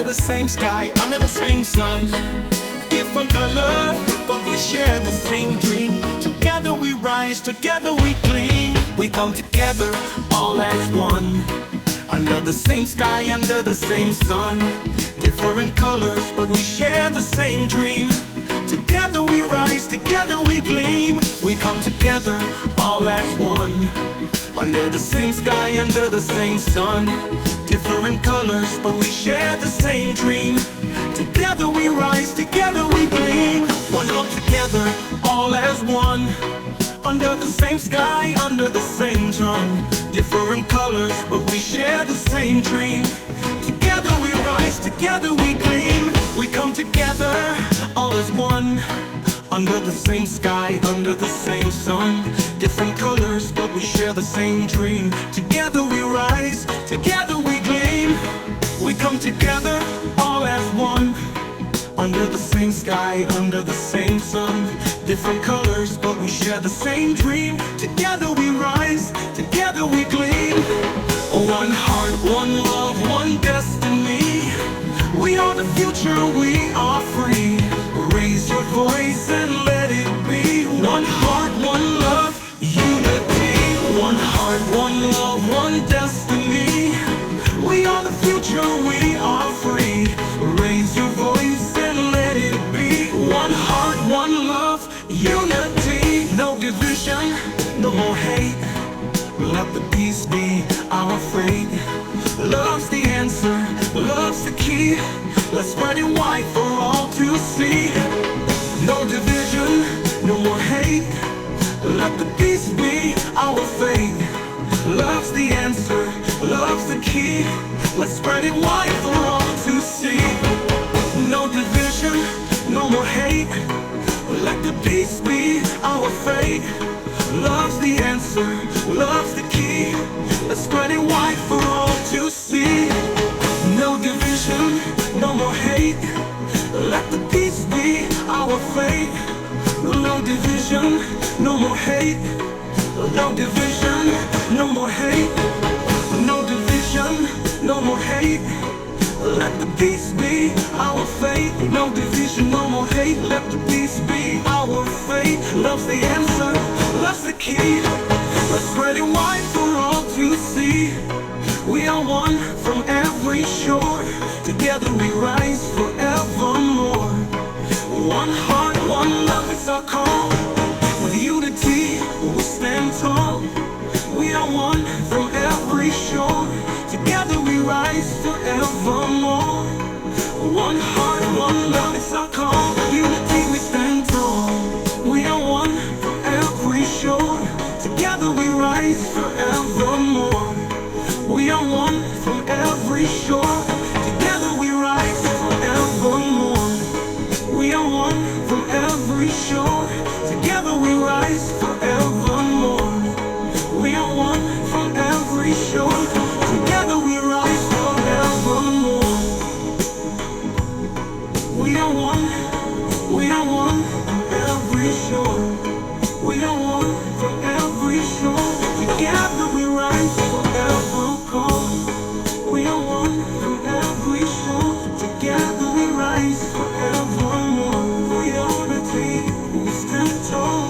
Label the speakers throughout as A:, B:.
A: the same sky, under the same sun. Different color, but we share the same dream. Together we rise, together we gleam. We come together, all as one. Under the same sky, under the same sun. Different colors, but we share the same dream. Together we rise, together we gleam. We come together, all as one. Under the same sky, under the same sun. Different colors, but we share the same dream. Together we rise, together we gleam. One up together, all as one. Under the same sky, under the same sun. Different colors, but we share the same dream. Together we rise, together we gleam. We come together, all as one. Under the same sky, under the same sun. Different colors, but we share the same dream. Together we rise, together we gleam. We come together, all as one. Under the same sky, under the same sun. Different colors, but we share the same dream. Together we rise, together we gleam. One heart, one love, one destiny. We are the future, we are free. Raise your voice and let it be. One heart, one love, unity. One heart, one love, one destiny. We are the future, we are free. Raise your voice and let it be. One heart, one love, unity. No division, no more hate. Let the peace be our fate. Love's the answer, love's the key. Let's spread it wide for all to see. No division, no more hate. Let the peace be our fate. Love's the answer, love's the key. Let's spread it wide for all to see. No division, no more hate. Let the peace be our fate. Love's the answer, love's the key. Let's spread it wide for all to see. No division, no more hate. Let the peace be our fate. No division, no more hate. No division, no more hate. No division, no more hate. Let the peace be our fate. No division, no more hate. Let the peace be our fate. Love's the answer, love's the key. Let's spread it wide for all to see. We are one from every shore. Together we rise forevermore. One heart, one love is our call. With unity, we stand tall. We are one from every shore. Together we rise forevermore. One heart, one love is our call. With unity, we stand tall. We are one from every shore. Together we rise forevermore. We are one from every shore. Together we rise forevermore. We are one from every shore. Together we rise forevermore. We are one from every shore. Together we rise forevermore. We are one from every shore. We are one from every shore. Together we rise forevermore. We are one from every shore. Together we rise forevermore. We unity, we stand tall.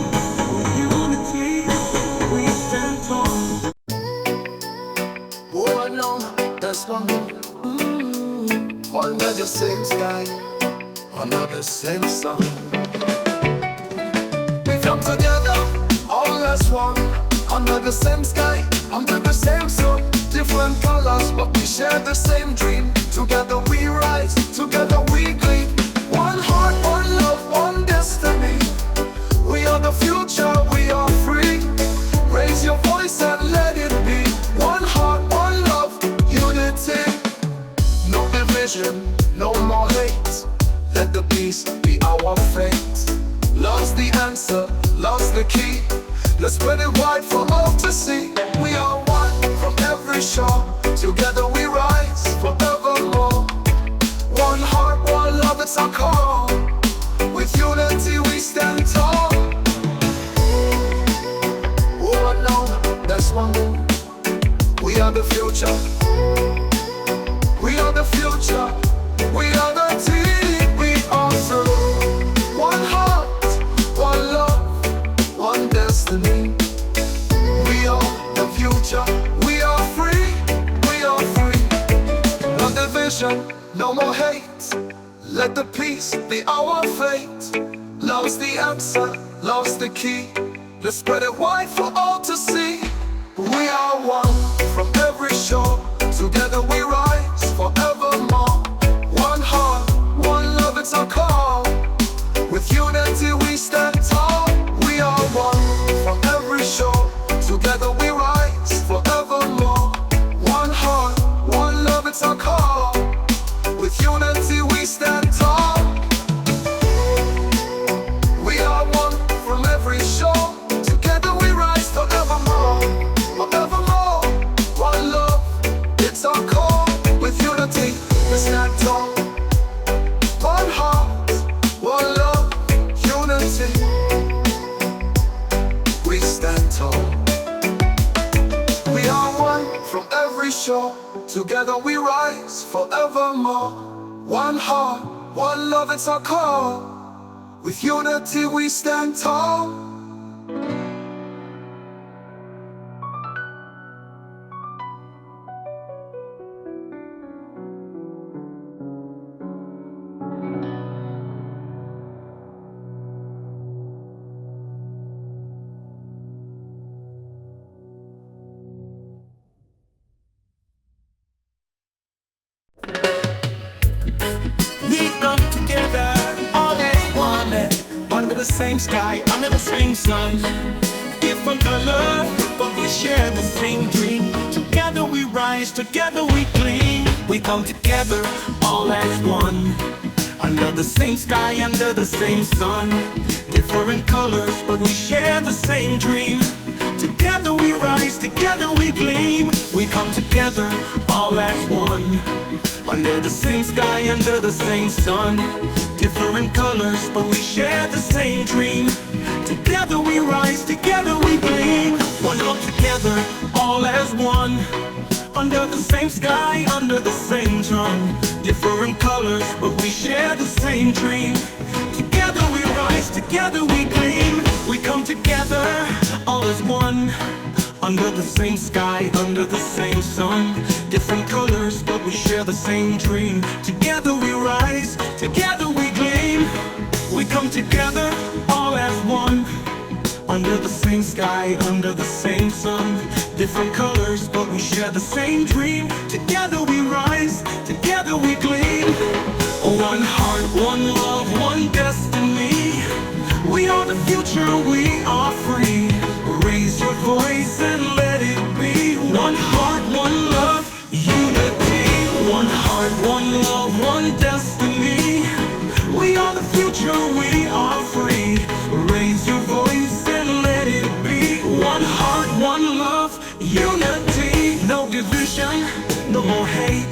A: We unity, we stand tall.
B: Oh no, that's one. Under the same sky, under the same sun. We come together, all as one. Under the same sky, under the same sun. Different colors, but we share the same dream. Together we rise, together we gleam. One heart, one love, one destiny. We are the future, we are free. Raise your voice and let it be. One heart, one love, unity. No division, no more hate. Let the peace be our fate. Love's the answer, love's the key. Let's spread it wide for all to see. We are one from every shore. Together we rise forevermore. One heart, one love, it's our call. With unity we stand tall. Oh no, that's one. We are the future. We are the future. We are the team, we are so. One heart, one love, one destiny. We are the future, we are free, we are free. No division, no more hate. Let the peace be our fate. Love's the answer, love's the key. Let's spread it wide for all to see. We are one from every shore. Together we rise forevermore. One heart, one love, it's our call. With unity we stand tall. We are one from every shore. Together we rise forevermore. One heart, one love, it's our call. With unity we stand tall. We are one from every shore. Together we rise forevermore. Forevermore. One love, it's our call. With unity we stand tall. One heart, one love, unity. We stand tall. We are one from every shore. Together we rise forevermore. One heart, one love, it's our call. With unity we stand tall.
A: We come together, all as one, under the same sky, under the same sun. Different color, but we share the same dream. Together we rise, together we gleam. We come together, all as one, under the same sky, under the same sun. Different colors, but we share the same dream. Together we rise, together we gleam. We come together, all as one, under the same sky, under the same sun. Different colors, but we share the same dream. Together we rise, together we gleam. One up together, all as one, under the same sky, under the same sun. Different colors, but we share the same dream. Together we rise, together we gleam. We come together, all as one, under the same sky, under the same sun. Different colors, but we share the same dream. Together we rise, together we gleam. We come together, all as one, under the same sky, under the same sun. Different colors, but we share the same dream. Together we rise, together we gleam. One heart, one love, one destiny. We are the future, we are free. Raise your voice and let it be. One heart, one love, unity. One heart, one love, one destiny. We are the future, we are free. Raise your voice and let it be. One heart, one love, unity. No division, no more hate.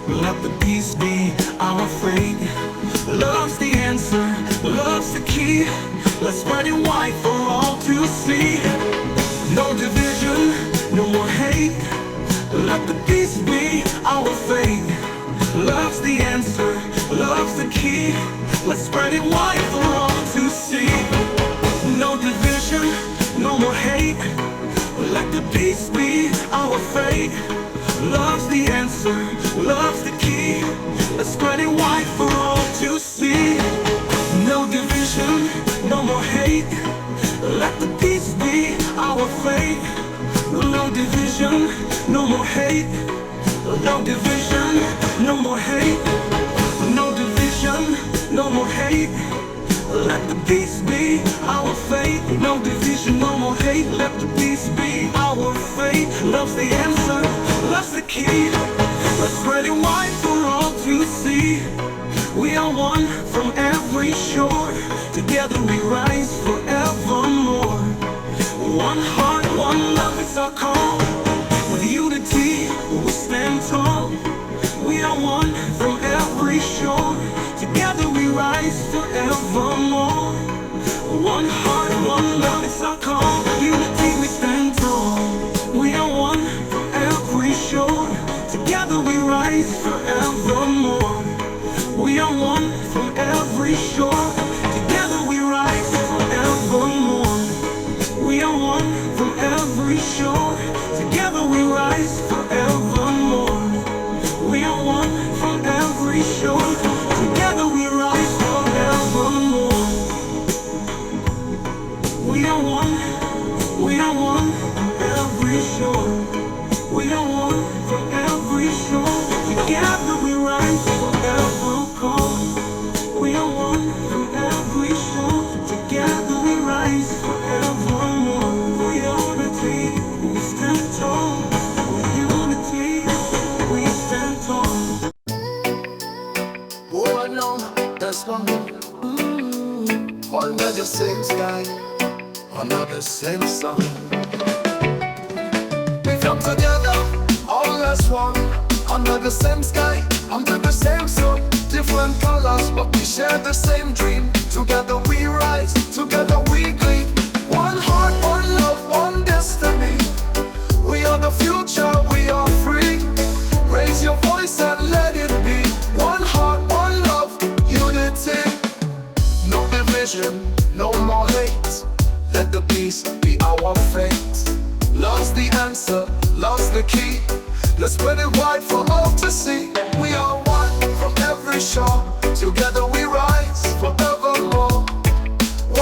A: Let the peace be our fate. Love's the answer, love's the key. Let's spread it wide for all to see. No division, no more hate. Let the peace be our fate. Love's the answer, love's the key. Let's spread it wide for all to see. No division, no more hate. Let the peace be our fate. Love's the answer, love's the key. Let's spread it wide for all to see. No division, no more hate. Let the peace be our fate. No division, no more hate. No division, no more hate. No division, no more hate. Let the peace be our fate. No division, no more hate. Let the peace be our fate. Love's the answer, love's the key. Let's spread it wide for all to see. We are one from every shore. Together we rise forevermore. One heart, one love, it's our call. With unity, we stand tall. We are one from every shore. Together we rise forevermore. One heart, one love, it's our call. Unity, we stand tall. We are one from every shore. Together we rise forevermore. shore. Together we rise forevermore. We are one from every shore. Together we rise forevermore. We are one from every shore. We are one from every shore. Together we rise forevermore. We are one from every shore. Together we rise forevermore. For unity, we stand tall. For unity, we stand tall.
B: Oh, I know that's one. Under the same sky, under the same sun. We come together, all as one. Under the same sky, under the same sun. Different colors, but we share the same dream. Together we rise, together we gleam. One heart, one love, one destiny. We are the future, we are free. Raise your voice and let it be. One heart, one love, unity. No division, no more hate. Let the peace be our fate. Love's the answer, love's the key. Let's spread it wide for all to see. We are one from every shore. Together we rise forevermore.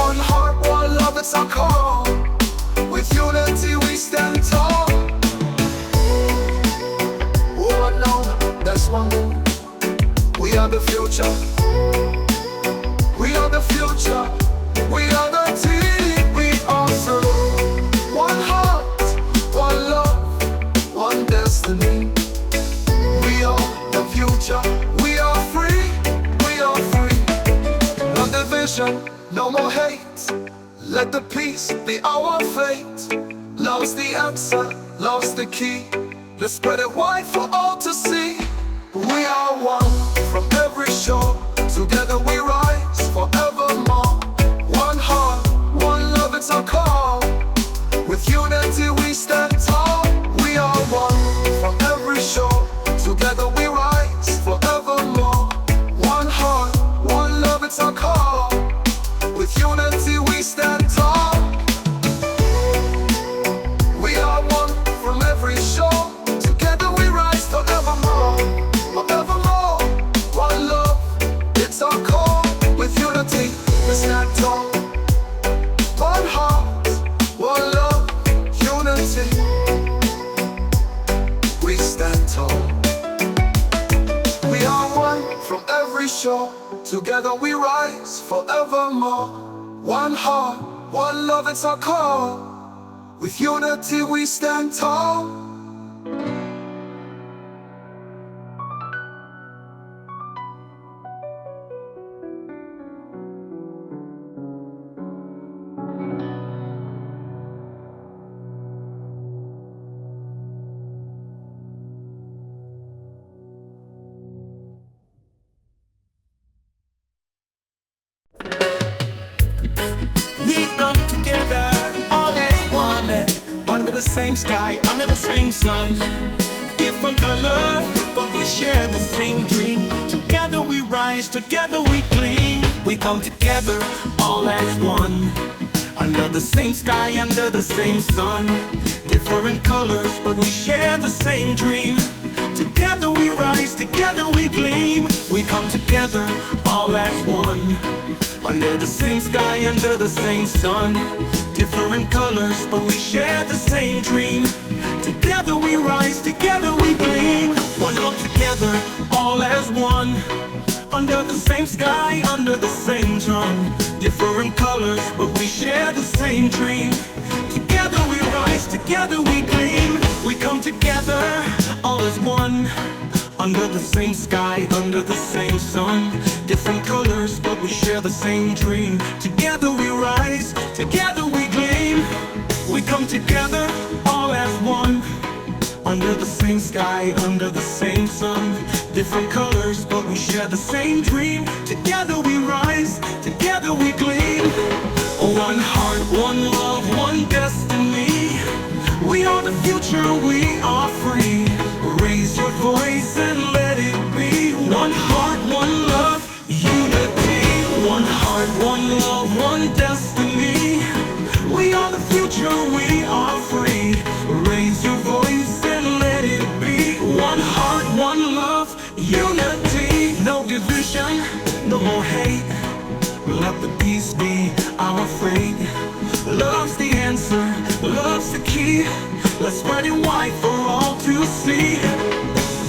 B: One heart, one love, it's our call. With unity we stand tall. Oh, I know that's one. We are the future. We are the future. We are the team. We are through. One heart, one love, one destiny. We are the future. We are free. We are free. No division, no more hate. Let the peace be our fate. Love's the answer, love's the key. Let's spread it wide for all to see. We are one from every shore. Together we rise forevermore. One heart, one love, it's our call. With unity we stand tall. We are one from every shore. Together we rise forevermore. One heart, one love, it's our call. With unity we stand tall. We are one from every shore. Together we rise forevermore. Forevermore. One love, it's our call. With unity we stand tall. One heart, one love, unity. We stand tall. We are one from every shore. Together we rise forevermore. One heart, one love, it's our call. With unity we stand tall.
A: We come together, all as one. Under the same sky, under the same sun. Different color, but we share the same dream. Together we rise, together we gleam. We come together, all as one. Under the same sky, under the same sun. Different colors, but we share the same dream. Together we rise, together we gleam. We come together, all as one. Under the same sky, under the same sun. Different colors, but we share the same dream. Together we rise, together we gleam. One up together, all as one. Under the same sky, under the same sun. Different colors, but we share the same dream. Together we rise, together we gleam. We come together, all as one. Under the same sky, under the same sun. Different colors, but we share the same dream. Together we rise, together we gleam. We come together, all as one. Under the same sky, under the same sun. Different colors, but we share the same dream. Together we rise, together we gleam. One heart, one love, one destiny. We are the future, we are free. Raise your voice and let it be. One heart, one love, unity. One heart, one love, one destiny. We are the future, we are free. spreading white for all to see.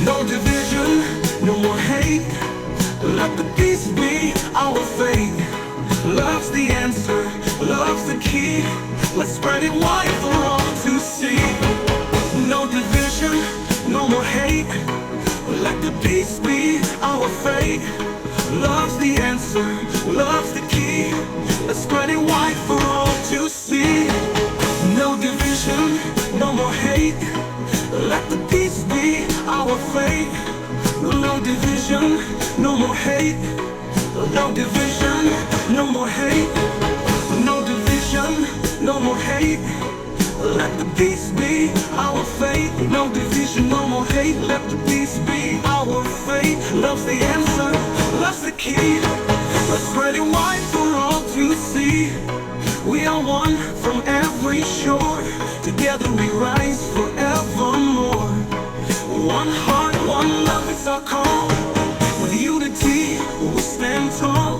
A: No division, no more hate. Let the peace be our fate. Love's the answer, love's the key. Let's spread it wide for all to see. No division, no more hate. Let the peace be our fate. Love's the answer, love's the key. Let's spread it wide for all to see. No division, no more hate. Let the peace be our fate. No division, no more hate. No division, no more hate. No division, no more hate. Let the peace be our fate. No division, no more hate. Let the peace be our fate. Love's the answer, love's the key. Let's spread it wide for all to see. We are one from every shore. Together we rise forevermore. One heart, one love, it's our call. With unity, we stand tall.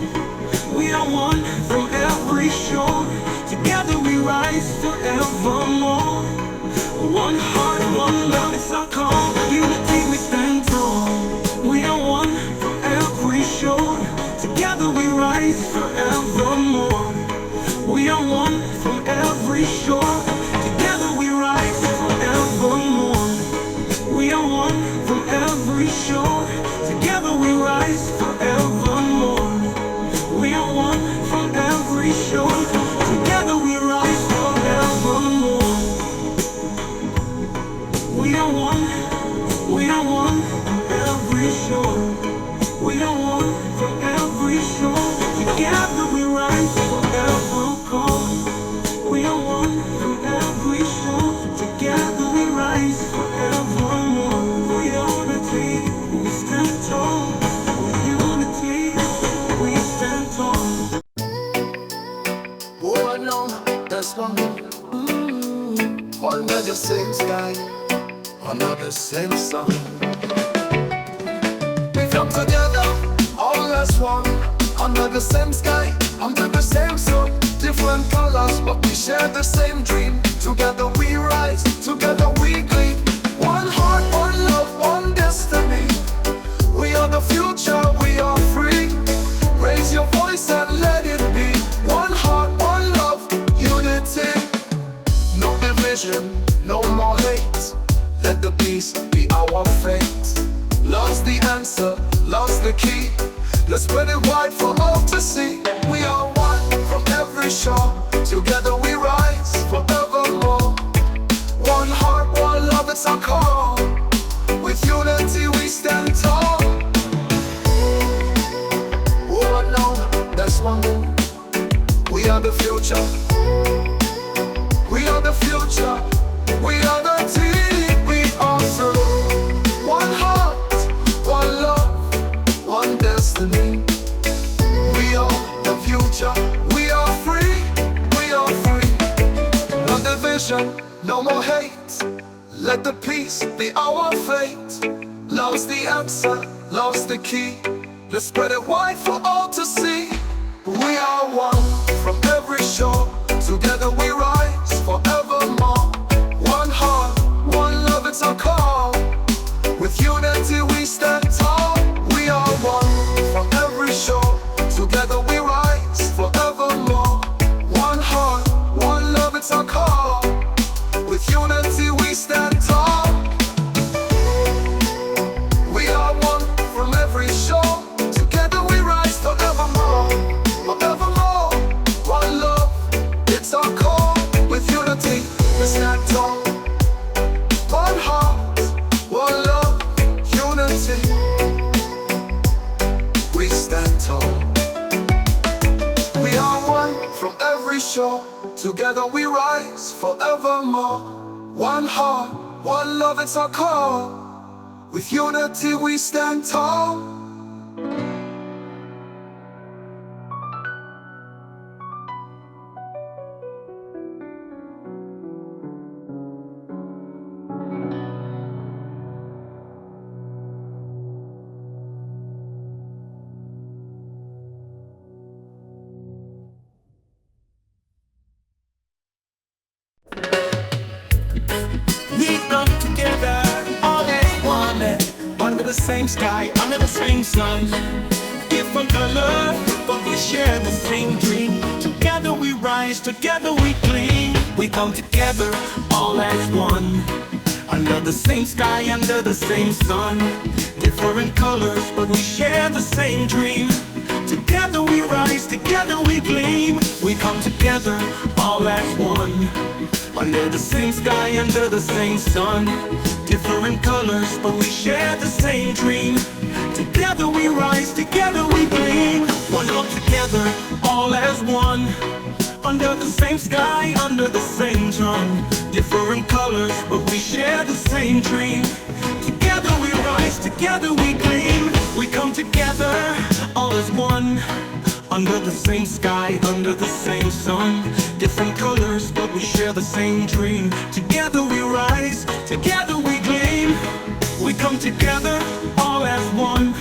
A: We are one from every shore. Together we rise forevermore. One heart, one love, it's our call. Unity, we stand tall. We are one from every shore. Together we rise forevermore. We are one from every shore. Together we rise forevermore. We are one from every shore. Together we rise forevermore. We are one from every shore. Together we rise forevermore. We are one from every shore. We are one from every shore. Together we rise forevermore. We are one from every shore. Together we rise forevermore. For unity, we stand tall. For unity, we stand tall.
B: Oh, I know that's one. Under the same sky, under the same sun. We come together, all as one. Under the same sky, under the same sun. Different colors, but we share the same dream. Together we rise, together we gleam. One heart, one love, one destiny. We are the future, we are free. Raise your voice and let it be. One heart, one love, unity. No division, no more hate. Let the peace be our fate. Love's the answer, love's the key. Let's spread it wide for all to see. We are one from every shore. Together we rise forevermore. One heart, one love, it's our call. With unity we stand tall. Oh, I know that's one. We are the future. We are the future. We are the team. We are through. One heart, one love, one destiny. We are the future. We are free. We are free. No division, no more hate. Let the peace be our fate. Love's the answer, love's the key. Let's spread it wide for all to see. We are one from every shore. Together we rise forevermore. One heart, one love, it's our call. With unity we stand tall. We are one from every shore. Together we rise forevermore. One heart, one love, it's our call. With unity we stand tall. We are one from every shore. Together we rise forevermore. Forevermore. One love, it's our call. With unity we stand tall. One heart, one love, unity. We stand tall. We are one from every shore. Together we rise forevermore. One heart, one love, it's our call. With unity we stand tall.
A: same sky, under the same sun. Different color, but we share the same dream. Together we rise, together we gleam. We come together, all as one. Under the same sky, under the same sun. Different colors, but we share the same dream. Together we rise, together we gleam. We come together, all as one. Under the same sky, under the same sun. Different colors, but we share the same dream. Together we rise, together we gleam. One up together, all as one. Under the same sky, under the same sun. Different colors, but we share the same dream. Together we rise, together we gleam. We come together, all as one. Under the same sky, under the same sun. Different colors, but we share the same dream. Together we rise, together we gleam. We come together, all as one.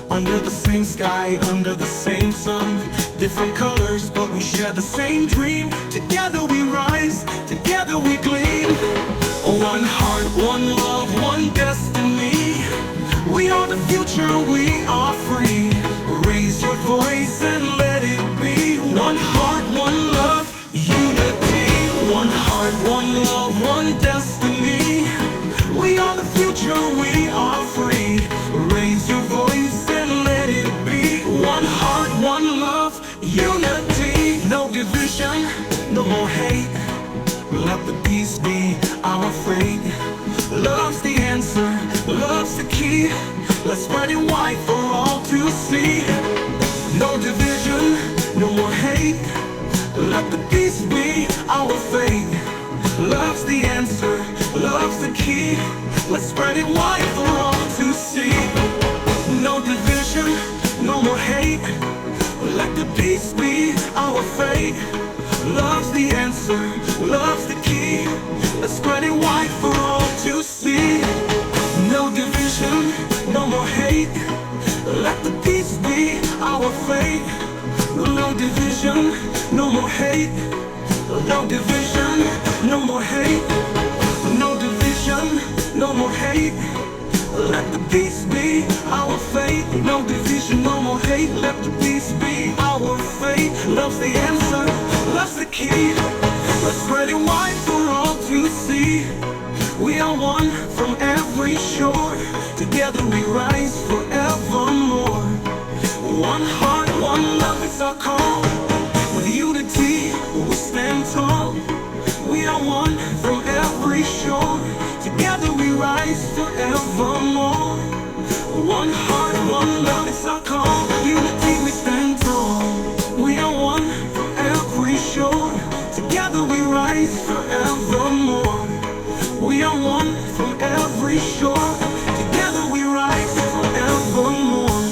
A: Under the same sky, under the same sun. Different colors, but we share the same dream. Together we rise, together we gleam. One heart, one love, one destiny. We are the future, we are free. Raise your voice and let it be. One heart, one love, unity. One heart, one love, one destiny. We are the future, we are free. Raise your voice and let it be. One heart, one love, unity. No division, no more hate. Let the peace be our fate. Love's the answer, love's the key. Let's spread it wide for all to see. No division, no more hate. Let the peace be our fate. Love's the answer, love's the key. Let's spread it wide for all to see. No division, no more hate. Let the peace be our fate. Love's the answer, love's the key. Let's spread it wide for all to see. No division, no more hate. Let the peace be our fate. No division, no more hate. No division, no more hate. No division, no more hate. Let the peace be our fate. No division, no more hate. Let the peace be our fate. Love's the answer, love's the key. Let's spread it wide for all to see. We are one from every shore. Together we rise forevermore. One heart, one love, it's our call. With unity, we stand tall. We are one from every shore. Together we rise forevermore. One heart, one love, it's our call. Unity, we stand tall. We are one from every shore. Together we rise forevermore. We are one from every shore. Together we rise forevermore.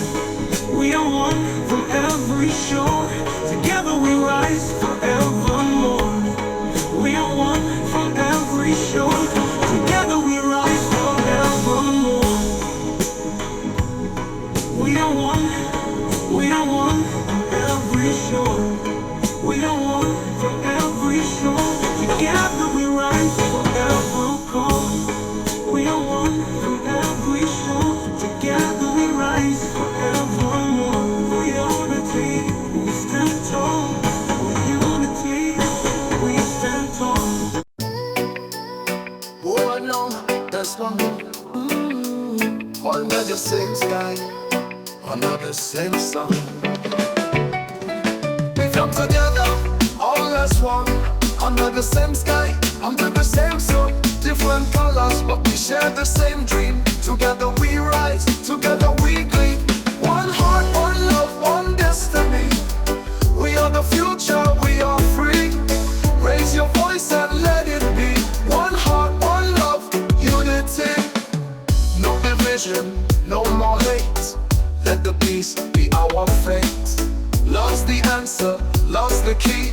A: We are one from every shore. Together we rise forevermore. We are one from every shore. Together we rise forevermore. We are one from every shore. We are one from every shore. Together we rise forevermore. We are one from every shore. Together we rise forevermore. For unity, we stand tall. For unity, we stand tall.
B: Oh no, that's one. Under the same sky, under the same sun. We come together, all as one. Under the same sky, under the same sun. Different colors, but we share the same dream. Together we rise, together we gleam. One heart, one love, one destiny. We are the future, we are free. Raise your voice and let it be. One heart, one love, unity. No division, no more hate. Let the peace be our fate. Love's the answer, love's the key.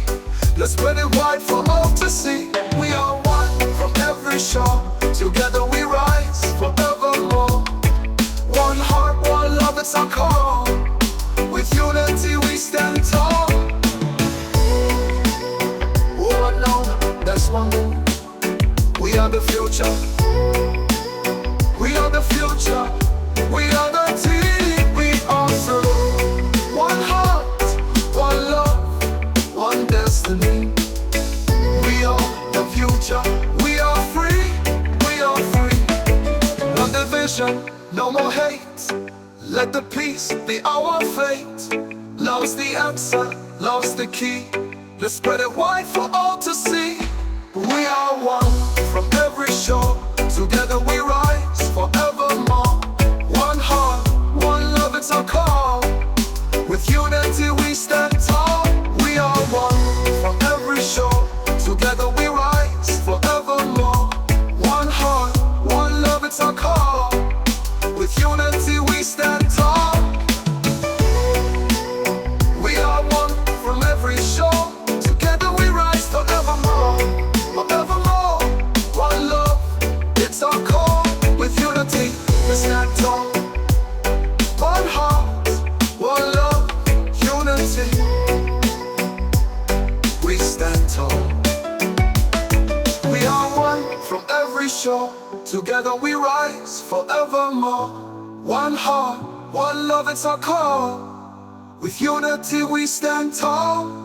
B: Let's spread it wide for all to see. We are one from every shore. Together we rise forevermore. One heart, one love, it's our call. With unity we stand tall. Oh no, that's one move. We are the future. We are the future. We division, no more hate. Let the peace be our fate. Love's the answer, love's the key. Let's spread it wide for all to see. We are one from every shore. Together we rise forevermore. One heart, one love, it's our call. With unity we stand tall. We are one from every shore. Together we rise forevermore. One heart, one love, it's our call. With unity we stand tall. We are one from every shore. Together we rise forevermore. Forevermore. One love, it's our call. With unity we stand tall. One heart, one love, unity. We stand tall. We are one from every shore. Together we rise forevermore. One heart, one love, it's our call. With unity we stand tall.